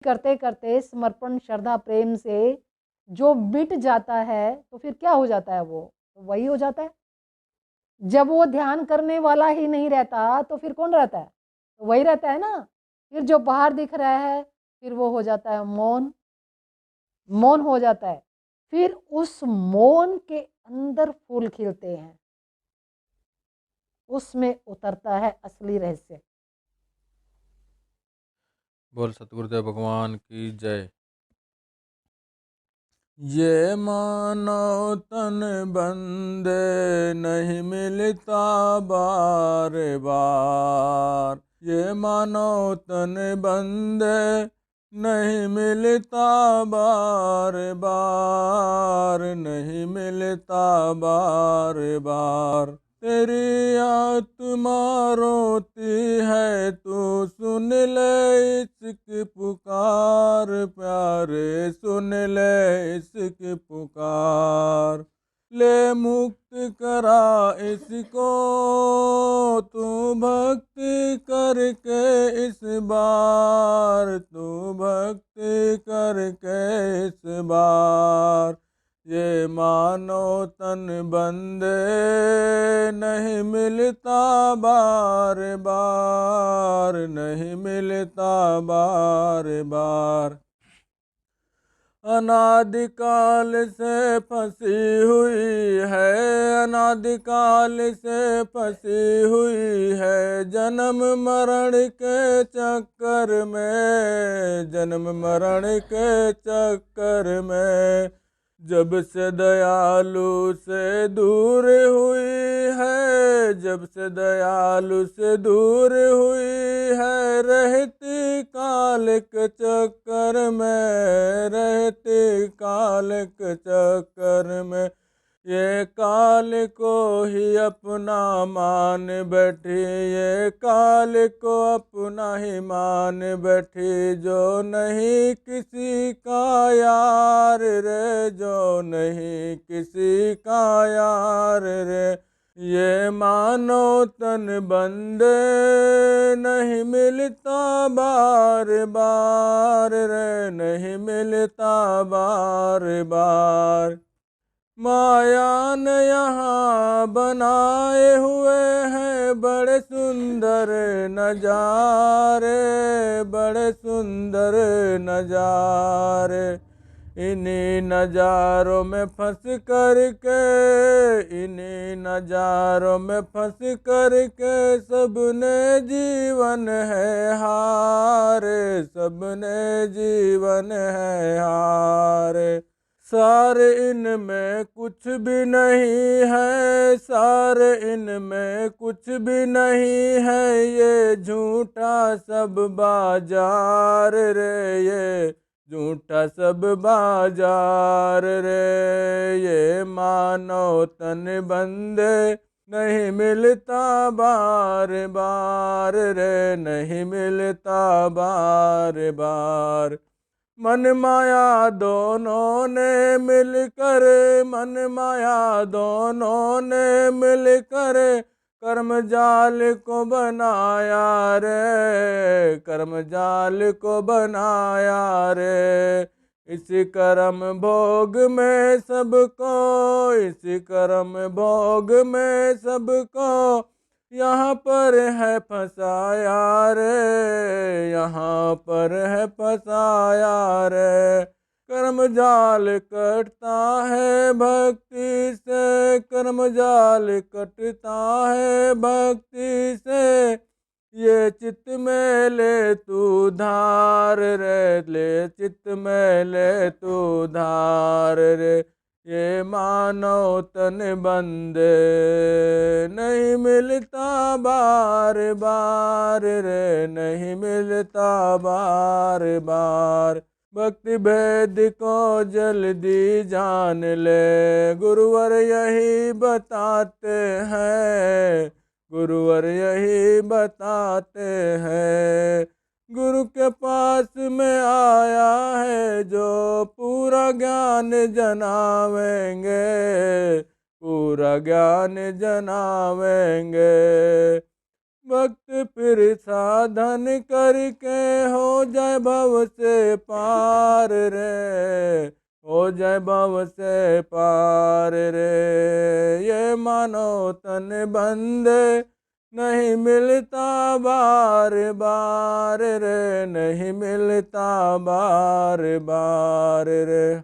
करते करते समर्पण श्रद्धा प्रेम से जो मिट जाता है तो फिर क्या हो जाता है, वो तो वही हो जाता है। जब वो ध्यान करने वाला ही नहीं रहता तो फिर कौन रहता है? तो वही रहता है ना। फिर जो बाहर दिख रहा है फिर वो हो जाता है मौन, मौन हो जाता है। फिर उस मौन के अंदर फूल खिलते हैं, उसमें उतरता है असली रहस्य। बोल सतगुरुदेव भगवान की जय। ये मानव तन बंदे नहीं मिलता बार बार, ये मानव तन बंदे नहीं मिलता बार बार, नहीं मिलता बार बार। तेरी आत्मा रोती है तू सुन ले इसकी पुकार, प्यारे सुन ले इसकी पुकार। ले मुक्त करा इसको तू भक्ति करके इस बार, तू भक्ति करके इस बार। ये मानो तन बंदे नहीं मिलता बार बार, नहीं मिलता बार बार। अनादिकाल से फंसी हुई है, अनादिकाल से फंसी हुई है जन्म मरण के चक्कर में, जन्म मरण के चक्कर में। जब से दयालु से दूर हुई है, जब से दयालु से दूर हुई है, रहती काल के चक्कर में, रहती काल के चक्कर में। ये काल को ही अपना मान बैठी, ये काल को अपना ही मान बैठी। जो नहीं किसी का यार रे, जो नहीं किसी का यार रे। ये मानो तन बंदे नहीं मिलता बार बार रे, नहीं मिलता बार बार। माया ने यहाँ बनाए हुए हैं बड़े सुंदर नजारे, बड़े सुंदर नजारे। इन्हीं नजारों में फंस करके, इन्हीं नजारों में फंस करके सबने जीवन है हारे, सबने जीवन है हारे। सारे इनमें कुछ भी नहीं है, सारे इनमें कुछ भी नहीं है, ये झूठा सब बाजार रे, ये झूठा सब बाजार रे। ये मानव तन बंदे नहीं मिलता बार बार रे, नहीं मिलता बार बार। मन माया दोनों ने मिलकर, मन माया दोनों ने मिलकर कर्म जाल को बनाया रे, कर्म जाल को बनाया रे। इसी कर्म भोग में सबको, इसी कर्म भोग में सबको यहाँ पर है फसाया रे, यहाँ पर है फसाया रे। कर्म जाल कटता है भक्ति से, कर्म जाल कटता है भक्ति से। ये चित्त में ले तू धार रे, ले चित्त में ले तू धार रे। ये मानव तन बंदे नहीं मिलता बार बार रे, नहीं मिलता बार बार। भक्ति भेद को जल्दी जान ले, गुरुवर यही बताते हैं, गुरुवर यही बताते हैं। गुरु के पास में आया है जो पूरा ज्ञान जनावेंगे, पूरा ज्ञान जनावेंगे। भक्त फिर साधन करके हो जाए भव से पार रे, हो जाए भव से पार रे। ये मानो तन बंदे नहीं मिलता बार बार रे, नहीं मिलता बार बार रे।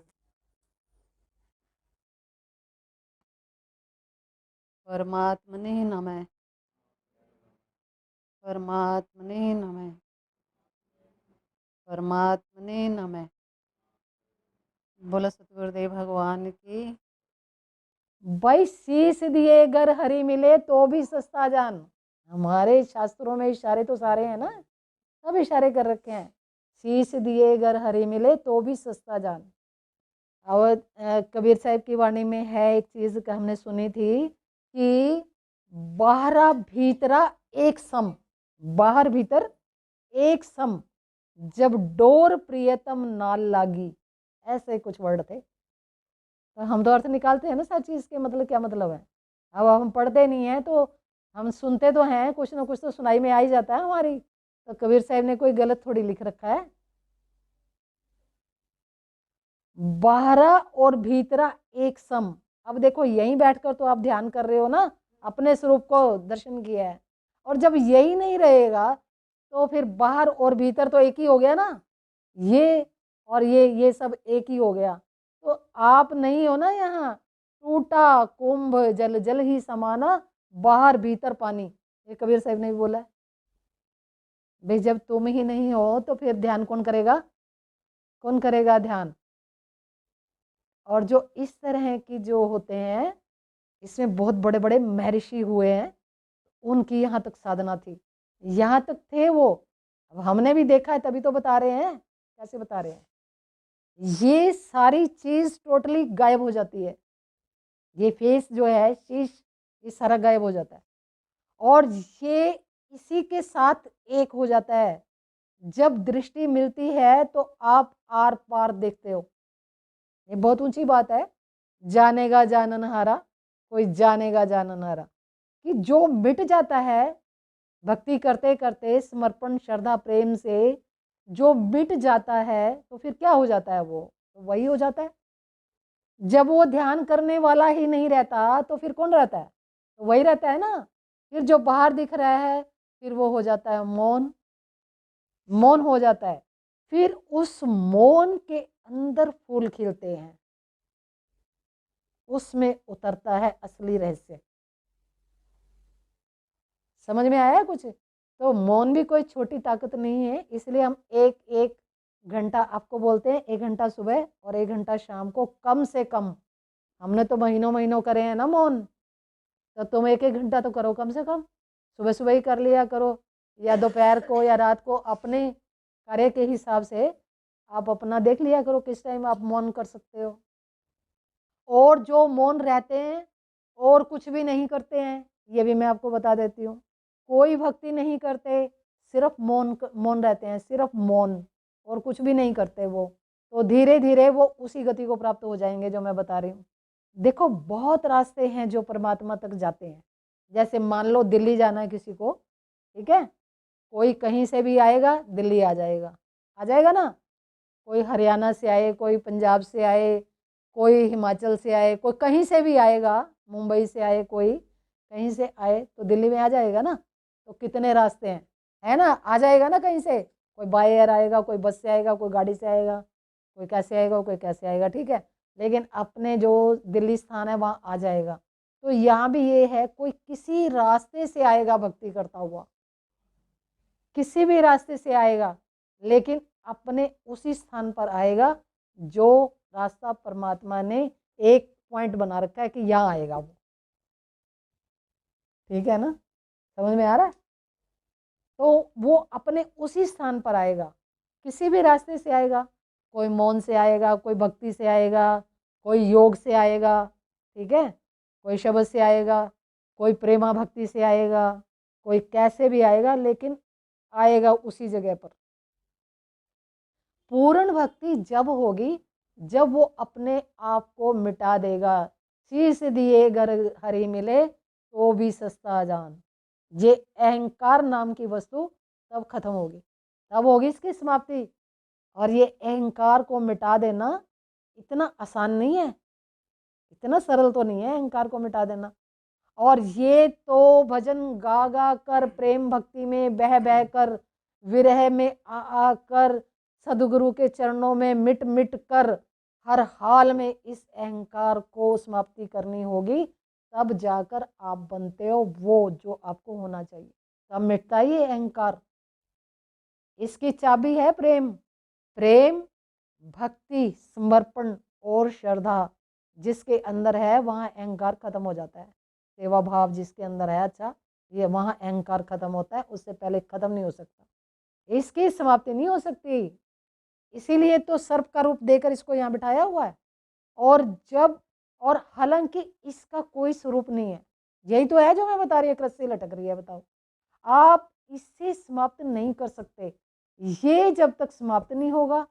परमात्मने नमः, परमात्मने नमः, परमात्मने नमः। बोलो सतगुरुदेव भगवान की। भाई शीश दिए गर हरि मिले तो भी सस्ता जान। हमारे शास्त्रों में इशारे तो सारे हैं ना, सब इशारे कर रखे हैं। शीश दिए गर हरि मिले तो भी सस्ता जान। और कबीर साहब की वाणी में है एक चीज का हमने सुनी थी कि बाहरा भीतरा एक सम, बाहर भीतर एक सम, जब डोर प्रियतम नाल लागी, ऐसे कुछ वर्ड थे। तो हम तो अर्थ निकालते हैं ना सर चीज के मतलब क्या मतलब है। अब हम पढ़ते नहीं हैं तो हम सुनते तो हैं, कुछ ना कुछ तो सुनाई में आ ही जाता है हमारी। तो कबीर साहब ने कोई गलत थोड़ी लिख रखा है। बाहरा और भीतरा एक सम। अब देखो यहीं बैठकर तो आप ध्यान कर रहे हो ना, अपने स्वरूप को दर्शन किया है। और जब यही नहीं रहेगा तो फिर बाहर और भीतर तो एक ही हो गया ना, ये और ये सब एक ही हो गया। तो आप नहीं हो ना यहाँ, टूटा कुंभ जल जल ही समाना, बाहर भीतर पानी, ये कबीर साहब ने भी बोला है। भाई जब तुम ही नहीं हो तो फिर ध्यान कौन करेगा, कौन करेगा ध्यान। और जो इस तरह की जो होते हैं, इसमें बहुत बड़े बड़े महर्षि हुए हैं, उनकी यहाँ तक साधना थी, यहाँ तक थे वो। अब हमने भी देखा है तभी तो बता रहे हैं, कैसे बता रहे हैं। ये सारी चीज टोटली गायब हो जाती है, ये फेस जो है शीश, ये सारा गायब हो जाता है और ये इसी के साथ एक हो जाता है। जब दृष्टि मिलती है तो आप आर पार देखते हो। ये बहुत ऊंची बात है। जानेगा जाननहारा, कोई जानेगा जाननहारा, कि जो मिट जाता है भक्ति करते करते समर्पण श्रद्धा प्रेम से, जो मिट जाता है तो फिर क्या हो जाता है, वो तो वही हो जाता है। जब वो ध्यान करने वाला ही नहीं रहता तो फिर कौन रहता है, तो वही रहता है ना। फिर जो बाहर दिख रहा है फिर वो हो जाता है मौन, मौन हो जाता है। फिर उस मौन के अंदर फूल खिलते हैं, उसमें उतरता है असली रहस्य। समझ में आया कुछ। तो मौन भी कोई छोटी ताकत नहीं है, इसलिए हम एक एक घंटा आपको बोलते हैं, 1 घंटा सुबह और 1 घंटा शाम को कम से कम। हमने तो महीनों महीनों करे हैं ना मौन, तो तुम 1 1 घंटा तो करो कम से कम, सुबह सुबह ही कर लिया करो, या दोपहर को या रात को, अपने कार्य के हिसाब से आप अपना देख लिया करो किस टाइम आप मौन कर सकते हो। और जो मौन रहते हैं और कुछ भी नहीं करते हैं, ये भी मैं आपको बता देती हूँ, कोई भक्ति नहीं करते, सिर्फ मौन मौन रहते हैं, सिर्फ मौन, और कुछ भी नहीं करते वो, तो धीरे धीरे वो उसी गति को प्राप्त हो जाएंगे जो मैं बता रही हूँ। देखो बहुत रास्ते हैं जो परमात्मा तक जाते हैं। जैसे मान लो दिल्ली जाना है किसी को, ठीक है, कोई कहीं से भी आएगा दिल्ली आ जाएगा ना। कोई हरियाणा से आए, कोई पंजाब से आए, कोई हिमाचल से आए, कोई कहीं से भी आएगा, मुंबई से आए, कोई कहीं से आए तो दिल्ली में आ जाएगा ना। तो कितने रास्ते हैं, है ना, आ जाएगा ना कहीं से। कोई बाय एयर आएगा, कोई बस से आएगा, कोई गाड़ी से आएगा, कोई कैसे आएगा, कोई कैसे आएगा, ठीक है। लेकिन अपने जो दिल्ली स्थान है वहाँ आ जाएगा। तो यहाँ भी ये है, कोई किसी रास्ते से आएगा भक्ति करता हुआ, किसी भी रास्ते से आएगा, लेकिन अपने उसी स्थान पर आएगा जो रास्ता परमात्मा ने एक पॉइंट बना रखा है कि यहाँ आएगा वो, ठीक है ना, समझ में आ रहा है। तो वो अपने उसी स्थान पर आएगा, किसी भी रास्ते से आएगा, कोई मौन से आएगा, कोई भक्ति से आएगा, कोई योग से आएगा, ठीक है, कोई शब्द से आएगा, कोई प्रेमा भक्ति से आएगा, कोई कैसे भी आएगा, लेकिन आएगा उसी जगह पर। पूर्ण भक्ति जब होगी जब वो अपने आप को मिटा देगा। शीश दिए गर हरि मिले तो भी सस्ता जान, ये अहंकार नाम की वस्तु तब खत्म होगी, तब होगी इसकी समाप्ति। और ये अहंकार को मिटा देना इतना आसान नहीं है, इतना सरल तो नहीं है अहंकार को मिटा देना। और ये तो भजन गा गा कर, प्रेम भक्ति में बह बह कर, विरह में आ कर, सदगुरु के चरणों में मिट मिट कर, हर हाल में इस अहंकार को समाप्ति करनी होगी, तब जाकर आप बनते हो वो जो आपको होना चाहिए। तब मिटता ही अहंकार। इसकी चाबी है प्रेम। प्रेम, भक्ति, समर्पण और श्रद्धा जिसके अंदर है वहाँ अहंकार खत्म हो जाता है। सेवा भाव जिसके अंदर है, अच्छा, ये वहाँ अहंकार खत्म होता है, उससे पहले खत्म नहीं हो सकता, इसकी समाप्ति नहीं हो सकती। इसीलिए तो सर्प का रूप देकर इसको यहाँ बिठाया हुआ है। और हालांकि इसका कोई स्वरूप नहीं है, यही तो है जो मैं बता रही है, रस्सी लटक रही है। बताओ, आप इससे समाप्त नहीं कर सकते। ये जब तक समाप्त नहीं होगा,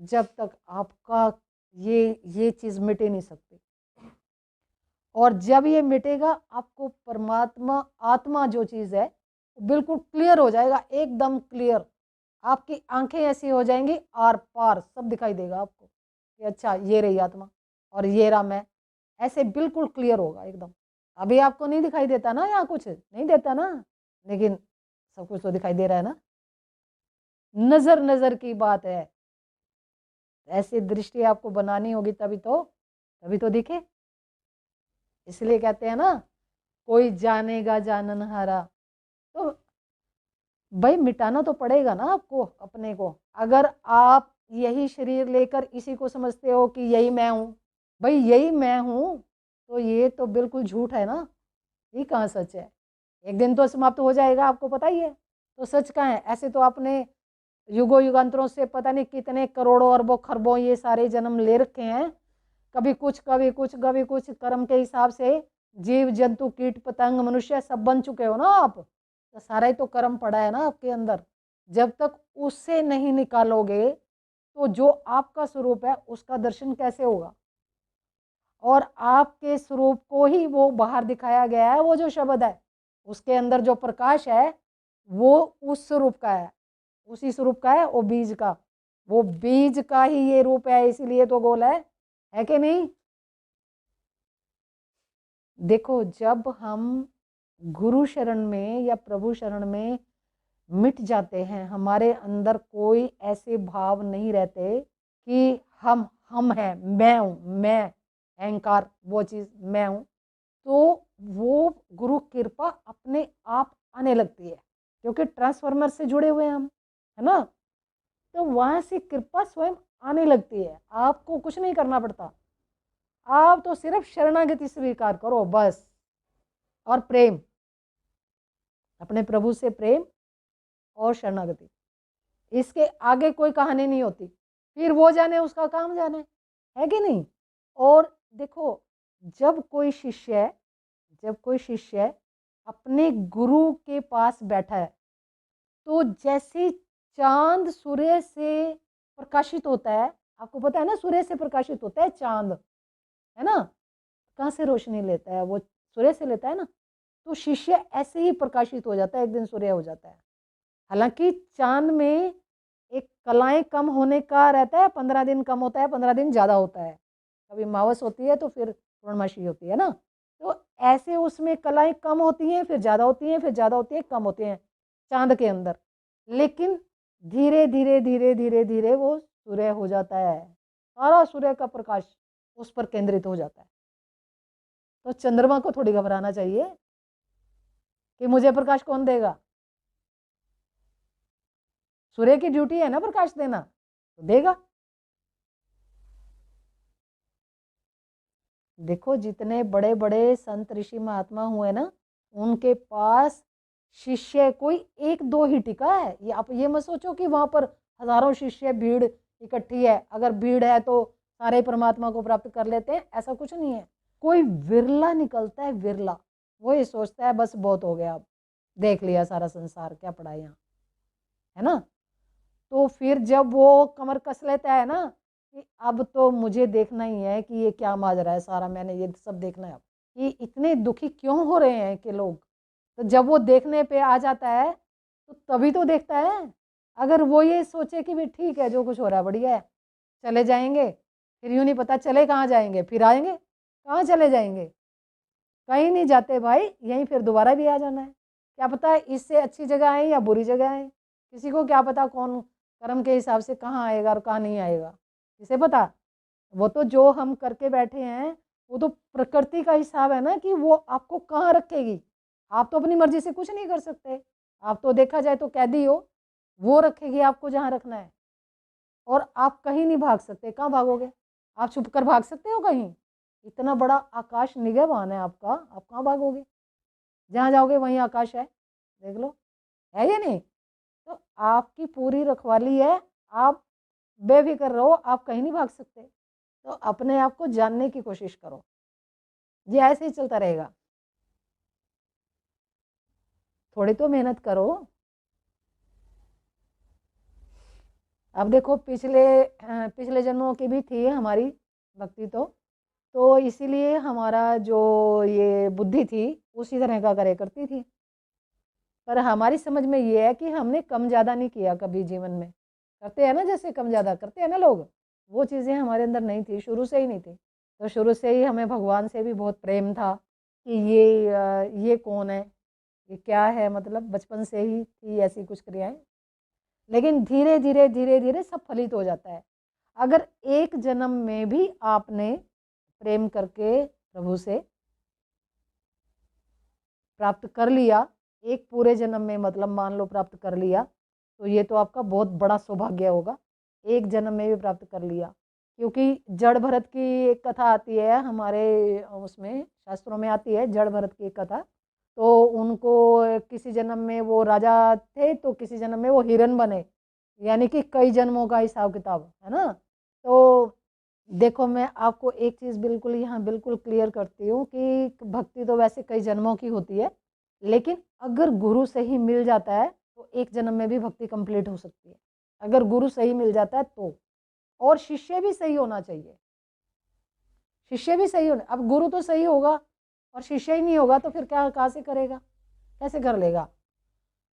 जब तक आपका ये चीज मिटे नहीं सकती। और जब ये मिटेगा, आपको परमात्मा, आत्मा जो चीज है बिल्कुल क्लियर हो जाएगा, एकदम क्लियर। आपकी आंखें ऐसी हो जाएंगी, आर पार सब दिखाई देगा आपको कि अच्छा ये रही आत्मा और ये रहा मैं, ऐसे बिल्कुल क्लियर होगा एकदम। अभी आपको नहीं दिखाई देता ना, यहाँ कुछ नहीं देता ना, लेकिन सब कुछ तो दिखाई दे रहा है ना। नजर नजर की बात है, ऐसी दृष्टि आपको बनानी होगी, तभी तो दिखे। इसलिए कहते हैं ना, कोई जानेगा जाननहारा। तो भाई मिटाना तो पड़ेगा ना आपको अपने को। अगर आप यही शरीर लेकर इसी को समझते हो कि यही मैं हूं, भाई यही मैं हूं, तो ये तो बिल्कुल झूठ है ना, ये कहाँ सच है। एक दिन तो समाप्त हो जाएगा, आपको पता ही है, तो सच कहाँ है। ऐसे तो आपने युगों युगांतरों से पता नहीं कितने करोड़ों अरबों खरबों ये सारे जन्म ले रखे हैं, कभी कुछ कभी कुछ कभी कुछ, कर्म के हिसाब से जीव जंतु कीट पतंग मनुष्य सब बन चुके हो ना आप। तो सारा ही तो कर्म पड़ा है ना आपके अंदर। जब तक उससे नहीं निकालोगे, तो जो आपका स्वरूप है उसका दर्शन कैसे होगा। और आपके स्वरूप को ही वो बाहर दिखाया गया है। वो जो शब्द है उसके अंदर जो प्रकाश है वो उस स्वरूप का है, उसी स्वरूप का है, वो बीज का, वो बीज का ही ये रूप है, इसीलिए तो गोल है कि नहीं। देखो, जब हम गुरु शरण में या प्रभु शरण में मिट जाते हैं, हमारे अंदर कोई ऐसे भाव नहीं रहते कि हम हैं, मैं हूं, मैं अहंकार, वो चीज मैं हूं, तो वो गुरु कृपा अपने आप आने लगती है, क्योंकि ट्रांसफॉर्मर से जुड़े हुए हैं हम, है ना। तो वहां से कृपा स्वयं आने लगती है, आपको कुछ नहीं करना पड़ता। आप तो सिर्फ शरणागति स्वीकार करो बस, और प्रेम, अपने प्रभु से प्रेम और शरणागति, इसके आगे कोई कहानी नहीं होती। फिर वो जाने उसका काम जाने, है कि नहीं। और देखो, जब कोई शिष्य अपने गुरु के पास बैठा है, तो जैसे चांद सूर्य से प्रकाशित होता है, आपको पता है ना, सूर्य से प्रकाशित होता है चांद, है ना। कहाँ से रोशनी लेता है वो, सूर्य से लेता है ना। तो शिष्य ऐसे ही प्रकाशित हो जाता है, एक दिन सूर्य हो जाता है। हालांकि चांद में एक कलाएं कम होने का रहता है, 15 दिन कम होता है, 15 दिन ज़्यादा होता है, कभी मावस होती है तो फिर पूर्णमासी होती है ना। तो ऐसे उसमें कलाएं कम होती हैं, फिर ज़्यादा होती हैं, फिर ज़्यादा होती हैं, कम होती हैं चांद के अंदर। लेकिन धीरे धीरे धीरे धीरे धीरे वो सूर्य हो जाता है, सारा सूर्य का प्रकाश उस पर केंद्रित हो जाता है। तो चंद्रमा को थोड़ी घबराना चाहिए कि मुझे प्रकाश कौन देगा। सूर्य की ड्यूटी है ना प्रकाश देना, तो देगा। देखो, जितने बड़े बड़े संत ऋषि महात्मा हुए ना, उनके पास शिष्य कोई एक दो ही टिका है। ये आप ये मत सोचो कि वहां पर हजारों शिष्य भीड़ इकट्ठी है, अगर भीड़ है तो सारे परमात्मा को प्राप्त कर लेते हैं, ऐसा कुछ नहीं है। कोई विरला निकलता है, विरला। वो ये सोचता है बस बहुत हो गया, अब देख लिया सारा संसार, क्या पड़ा यहाँ, है ना। तो फिर जब वो कमर कस लेता है ना कि अब तो मुझे देखना ही है कि ये क्या माजरा है सारा, मैंने ये सब देखना है अब, कि इतने दुखी क्यों हो रहे हैं कि लोग, तो जब वो देखने पे आ जाता है तो तभी तो देखता है। अगर वो ये सोचे कि भाई ठीक है जो कुछ हो रहा है बढ़िया है, चले जाएंगे, फिर यूँ नहीं पता चले कहाँ जाएंगे, फिर आएंगे, कहाँ चले जाएंगे, कहीं नहीं जाते भाई, यहीं फिर दोबारा भी आ जाना है। क्या पता इससे अच्छी जगह आए या बुरी जगह आए, किसी को क्या पता कौन कर्म के हिसाब से कहाँ आएगा और कहाँ नहीं आएगा, किसे पता। वो तो जो हम करके बैठे हैं वो तो प्रकृति का हिसाब है ना कि वो आपको कहाँ रखेगी। आप तो अपनी मर्जी से कुछ नहीं कर सकते, आप तो देखा जाए तो कैदी हो, वो रखेगी आपको जहाँ रखना है। और आप कहीं नहीं भाग सकते, कहाँ भागोगे, आप छुप कर भाग सकते हो कहीं? इतना बड़ा आकाश निगहबान है आपका, आप कहाँ भागोगे? जहाँ जाओगे वहीं आकाश है, देख लो, है या नहीं? तो आपकी पूरी रखवाली है, आप बेफिक्र रहो, आप कहीं नहीं भाग सकते। तो अपने आप को जानने की कोशिश करो, ये ऐसे ही चलता रहेगा। थोड़ी तो मेहनत करो। अब देखो पिछले जन्मों की भी थी हमारी भक्ति, तो इसीलिए हमारा जो ये बुद्धि थी उसी तरह का करे करती थी। पर हमारी समझ में ये है कि हमने कम ज़्यादा नहीं किया कभी जीवन में, करते हैं ना जैसे कम ज़्यादा करते हैं ना लोग, वो चीज़ें हमारे अंदर नहीं थी, शुरू से ही नहीं थी। तो शुरू से ही हमें भगवान से भी बहुत प्रेम था कि ये कौन है, ये क्या है, मतलब बचपन से ही थी ऐसी कुछ क्रियाएं। लेकिन धीरे धीरे धीरे धीरे सब फलित हो जाता है। अगर एक जन्म में भी आपने प्रेम करके प्रभु से प्राप्त कर लिया, एक पूरे जन्म में मतलब मान लो प्राप्त कर लिया, तो ये तो आपका बहुत बड़ा सौभाग्य होगा, एक जन्म में भी प्राप्त कर लिया। क्योंकि जड़ भरत की एक कथा आती है हमारे उसमें शास्त्रों में आती है, जड़ भरत की एक कथा। तो उनको किसी जन्म में वो राजा थे, तो किसी जन्म में वो हिरन बने, यानी कि कई जन्मों का हिसाब किताब है ना। तो देखो मैं आपको एक चीज़ बिल्कुल यहाँ बिल्कुल क्लियर करती हूँ कि भक्ति तो वैसे कई जन्मों की होती है, लेकिन अगर गुरु सही मिल जाता है तो एक जन्म में भी भक्ति कंप्लीट हो सकती है, अगर गुरु सही मिल जाता है तो। और शिष्य भी सही होना चाहिए, शिष्य भी सही होना। अब गुरु तो सही होगा और शिष्य ही नहीं होगा तो फिर क्या, कहाँ से करेगा, कैसे कर लेगा?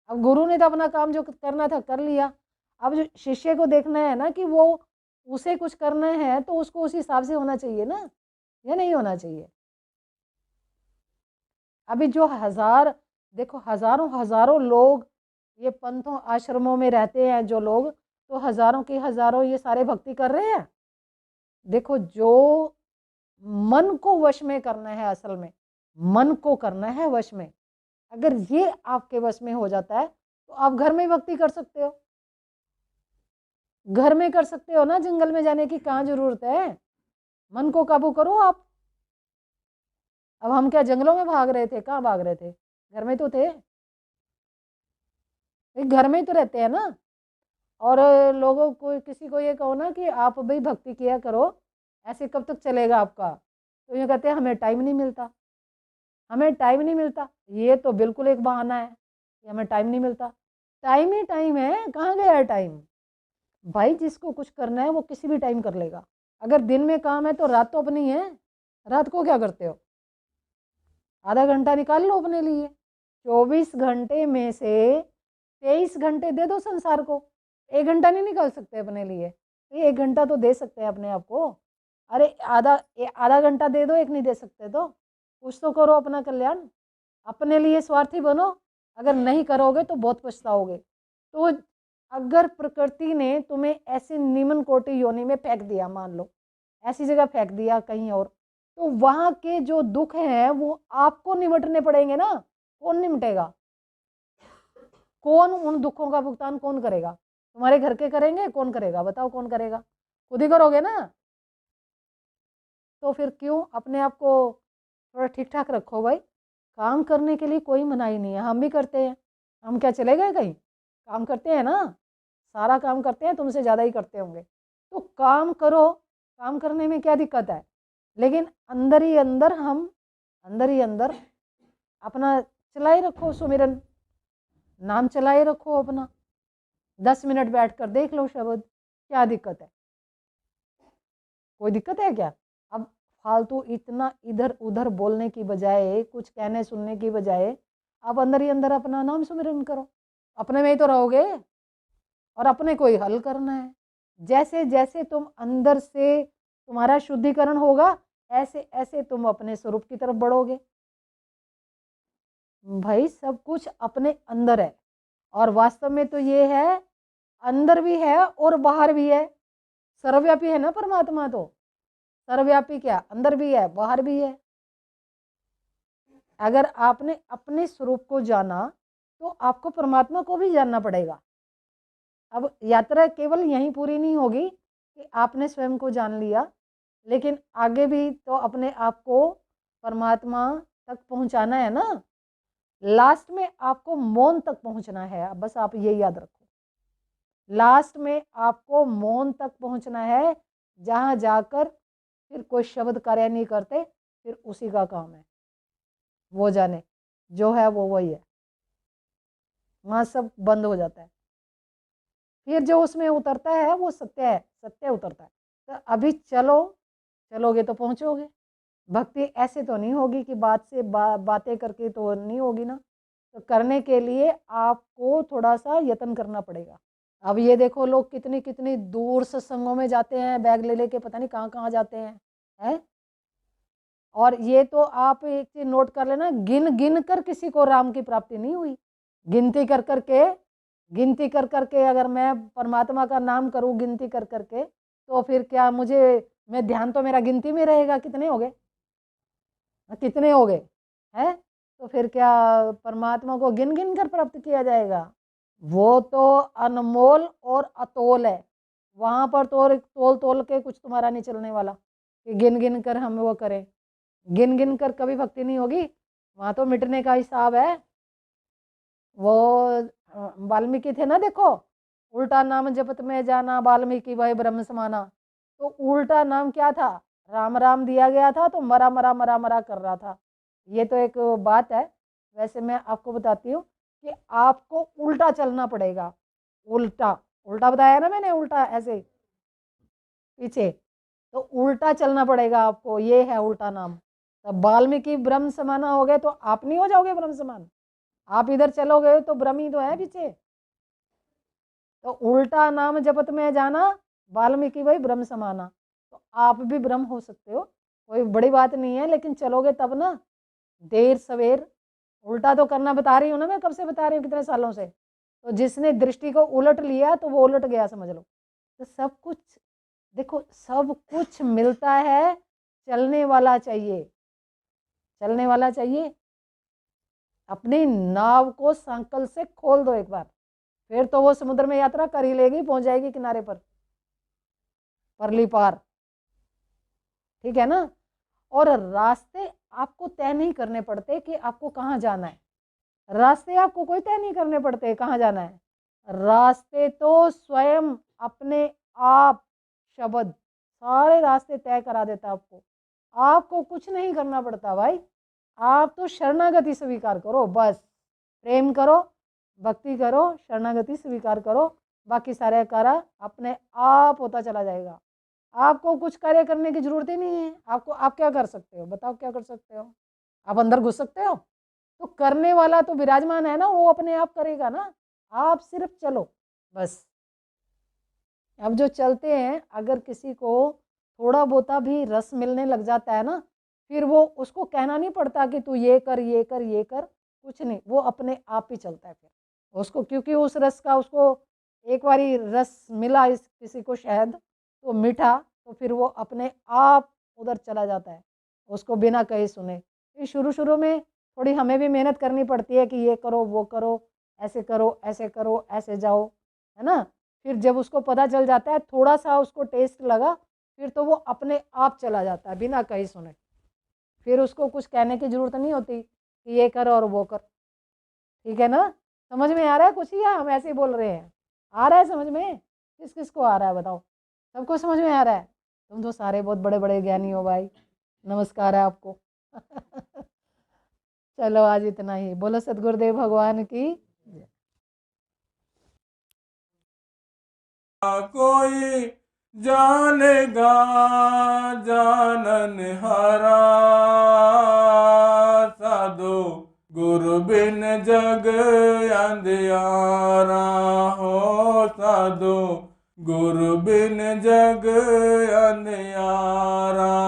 अब गुरु ने तो अपना काम जो करना था कर लिया, अब जो शिष्य को देखना है ना कि वो उसे कुछ करना है तो उसको उस हिसाब से होना चाहिए ना, या नहीं होना चाहिए? अभी जो हजार, देखो हजारों हजारों लोग ये पंथों आश्रमों में रहते हैं जो लोग, तो हजारों के हजारों ये सारे भक्ति कर रहे हैं। देखो जो मन को वश में करना है, असल में मन को करना है वश में, अगर ये आपके वश में हो जाता है तो आप घर में भक्ति कर सकते हो, घर में कर सकते हो ना, जंगल में जाने की कहाँ जरूरत है? मन को काबू करो आप। अब हम क्या जंगलों में भाग रहे थे, कहाँ भाग रहे थे, घर में तो थे, घर में ही तो रहते हैं ना। और लोगों को किसी को ये कहो ना कि आप भाई भक्ति किया करो, ऐसे कब तक चलेगा आपका, तो ये कहते हैं हमें टाइम नहीं मिलता, हमें टाइम नहीं मिलता। ये तो बिल्कुल एक बहाना है कि हमें टाइम नहीं मिलता, टाइम ही टाइम है, कहाँ गया है टाइम? भाई जिसको कुछ करना है वो किसी भी टाइम कर लेगा। अगर दिन में काम है तो रात तो अपनी है, रात को क्या करते हो? आधा घंटा निकाल लो अपने लिए, 24 घंटे में से 23 घंटे दे दो संसार को, 1 घंटा नहीं निकाल सकते अपने लिए? ये 1 घंटा तो दे सकते हैं अपने आप को। अरे आधा घंटा दे दो, एक नहीं दे सकते तो कुछ तो करो अपना कल्याण, अपने लिए स्वार्थी बनो, अगर नहीं करोगे तो बहुत पछताओगे। तो अगर प्रकृति ने तुम्हें ऐसे निम्न कोटि योनि में फेंक दिया, मान लो ऐसी जगह फेंक दिया कहीं और, तो वहां के जो दुख हैं वो आपको निमटने पड़ेंगे ना, कौन निमटेगा? कौन उन दुखों का भुगतान कौन करेगा? तुम्हारे घर के करेंगे? कौन करेगा बताओ, कौन करेगा? खुद ही करोगे ना। तो फिर क्यों अपने आप को थोड़ा ठीक ठाक रखो भाई, काम करने के लिए कोई मनाही नहीं है, हम भी करते हैं, हम क्या चले गए कहीं? काम करते हैं ना, सारा काम करते हैं, तुमसे ज़्यादा ही करते होंगे। तो काम करो, काम करने में क्या दिक्कत है? लेकिन अंदर ही अंदर हम, अंदर ही अंदर अपना चलाए रखो सुमिरन, नाम चलाए रखो अपना, 10 मिनट बैठ कर देख लो शब्द, क्या दिक्कत है? कोई दिक्कत है क्या? अब फालतू इतना इधर उधर बोलने की बजाय, कुछ कहने सुनने की बजाय आप अंदर ही अंदर अपना नाम सुमिरन करो, अपने में ही तो रहोगे और अपने को ही हल करना है। जैसे जैसे तुम अंदर से तुम्हारा शुद्धिकरण होगा, ऐसे ऐसे तुम अपने स्वरूप की तरफ बढ़ोगे। भाई सब कुछ अपने अंदर है, और वास्तव में तो ये है, अंदर भी है और बाहर भी है। सर्वव्यापी है ना परमात्मा, तो सर्वव्यापी क्या, अंदर भी है बाहर भी है। अगर आपने अपने स्वरूप को जाना तो आपको परमात्मा को भी जानना पड़ेगा। अब यात्रा केवल यहीं पूरी नहीं होगी कि आपने स्वयं को जान लिया, लेकिन आगे भी तो अपने आप को परमात्मा तक पहुंचाना है ना। लास्ट में आपको मौन तक पहुंचना है, बस आप ये याद रखो। लास्ट में आपको मौन तक पहुंचना है, जहां जाकर फिर कोई शब्द कार्य नहीं करते, फिर उसी का काम है। वो जाने जो है वो वही है, वहां सब बंद हो जाता है। फिर जो उसमें उतरता है वो सत्य है, सत्य उतरता है। तो अभी चलोगे तो पहुंचोगे। भक्ति ऐसे तो नहीं होगी कि बात से बातें करके तो नहीं होगी ना। तो करने के लिए आपको थोड़ा सा यत्न करना पड़ेगा। अब ये देखो, लोग कितनी कितनी दूर सत्संगों में जाते हैं, बैग ले लेके पता नहीं कहाँ कहाँ जाते हैं। और ये तो आप एक चीज नोट कर लेना, गिन गिन कर किसी को राम की प्राप्ति नहीं हुई। गिनती कर करके अगर मैं परमात्मा का नाम करूं गिनती कर करके, तो फिर क्या मैं ध्यान तो मेरा गिनती में रहेगा, कितने हो गए, कितने हो गए हैं। तो फिर क्या परमात्मा को गिन गिन कर प्राप्त किया जाएगा? वो तो अनमोल और अतोल है। वहां पर तो तोल तोल के कुछ तुम्हारा नहीं चलने वाला कि गिन गिन कर हम वो करें। गिन गिन कर कभी भक्ति नहीं होगी, वहां तो मिटने का हिसाब है। वो वाल्मीकि थे ना, देखो, उल्टा नाम जपत में जाना वाल्मीकि वही ब्रह्म समाना। तो उल्टा नाम क्या था, राम राम दिया गया था तो मरा मरा मरा मरा कर रहा था। ये तो एक बात है। वैसे मैं आपको बताती हूँ कि आपको उल्टा चलना पड़ेगा। उल्टा उल्टा बताया ना मैंने, उल्टा ऐसे पीछे, तो उल्टा चलना पड़ेगा आपको, ये है उल्टा नाम। तब वाल्मीकि ब्रह्म समाना हो गए तो आप नहीं हो जाओगे ब्रह्म समान। आप इधर चलोगे तो ब्रह्म ही तो है पीछे। तो उल्टा नाम जपत में जाना वाल्मीकि वही ब्रह्म समाना। तो आप भी ब्रह्म हो सकते हो, कोई बड़ी बात नहीं है, लेकिन चलोगे तब ना, देर सवेर। उल्टा तो करना बता रही हूँ ना मैं, कब से बता रही हूँ, कितने सालों से। तो जिसने दृष्टि को उलट लिया तो वो उलट गया, समझ लो। तो सब कुछ देखो, सब कुछ मिलता है, चलने वाला चाहिए, चलने वाला चाहिए। अपनी नाव को सांकल से खोल दो एक बार, फिर तो वो समुद्र में यात्रा कर ही लेगी, पहुंच जाएगी किनारे पर, परली पार। ठीक है ना। और रास्ते आपको तय नहीं करने पड़ते कि आपको कहाँ जाना है। रास्ते आपको कोई तय नहीं करने पड़ते कहाँ जाना है। रास्ते तो स्वयं अपने आप शब्द सारे रास्ते तय करा देता आपको। आपको कुछ नहीं करना पड़ता भाई। आप तो शरणागति स्वीकार करो, बस प्रेम करो, भक्ति करो, शरणागति स्वीकार करो, बाकी सारे कार्य अपने आप होता चला जाएगा। आपको कुछ कार्य करने की जरूरत ही नहीं है। आप क्या कर सकते हो, बताओ क्या कर सकते हो? आप अंदर घुस सकते हो? तो करने वाला तो विराजमान है ना, वो अपने आप करेगा ना। आप सिर्फ चलो बस। अब जो चलते हैं, अगर किसी को थोड़ा बहुता भी रस मिलने लग जाता है ना, फिर वो उसको कहना नहीं पड़ता कि तू ये कर ये कर ये कर, कुछ नहीं, वो अपने आप ही चलता है फिर उसको, क्योंकि उस रस का उसको एक बारी रस मिला, इस किसी को शहद तो मीठा, तो फिर वो अपने आप उधर चला जाता है, उसको बिना कहे सुने। फिर शुरू शुरू में थोड़ी हमें भी मेहनत करनी पड़ती है कि ये करो वो करो, ऐसे करो ऐसे करो ऐसे जाओ, है ना। फिर जब उसको पता चल जाता है, थोड़ा सा उसको टेस्ट लगा, फिर तो वो अपने आप चला जाता है बिना कहीं सुने। फिर उसको कुछ कहने की जरूरत नहीं होती कि ये कर और वो कर। ठीक है ना। समझ में आ रहा है कुछ, या हम ऐसे ही बोल रहे हैं? आ रहा है समझ में? किस किस को आ रहा है बताओ? सबको समझ में आ रहा है? तुम तो सारे बहुत बड़े बड़े ज्ञानी हो भाई, नमस्कार है आपको। चलो आज इतना ही, बोलो सतगुरुदेव भगवान की जय। कोई जानेगा जानन हारा, साधु गुरु बिन जग अंधियारा हो साधु, गुरु बिन जग अंधियारा।